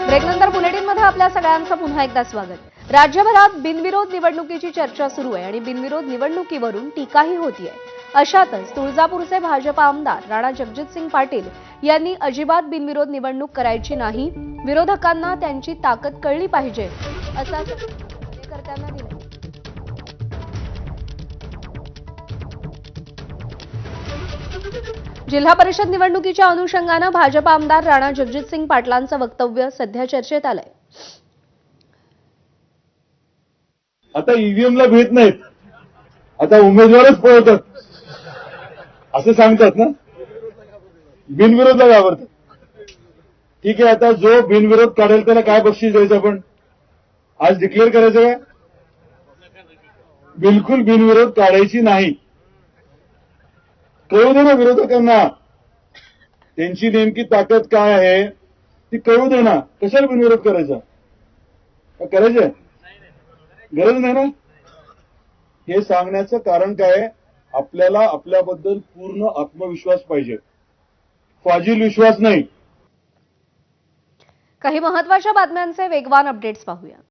ब्रेकनंतर बुलेटिनमध्ये आपल्या सगळ्यांचं पुन्हा एकदा स्वागत। राज्यभरात बिनविरोध निवडणुकीची चर्चा सुरू आहे आणि बिनविरोध निवडणुकीवरून टीकाही होतीये। अशातच तुळजापूरचे भाजप आमदार राणा जगजितसिंग पाटील यांनी अजिबात बिनविरोध निवडणूक करायची नाही, विरोधकांना त्यांची ताकद कळली पाहिजे असा कार्यकर्त्यांना दिला। जिल्हा परिषद निवडणुकीच्या अनुषंगाने भाजप आमदार राणा जगजितसिंग पाटलांचं वक्तव्य सध्या चर्चेत आलंय। आता ईव्हीएमला भेट नाहीत, आता उमेदवारच पळतात असं सांगतात ना, बिनविरोधला घाबरतात। ठीक आहे, आता जो बिनविरोध काढेल त्याला काय बक्षीस द्यायचं आपण आज डिक्लेअर करायचं काय? बिलकुल बिनविरोध काढायची नाही। कळू दे ना विरोधकांना त्यांची नेमकी ताकद काय आहे ती कळू दे ना। कशाला बिनविरोध करायचा? करायचं गरज नाही ना। हे सांगण्याचं कारण काय आहे, आपल्याला आपल्याबद्दल पूर्ण आत्मविश्वास पाहिजे, फाजील विश्वास नाही। काही महत्त्वाच्या बातम्यांचे वेगवान अपडेट्स पाहूया।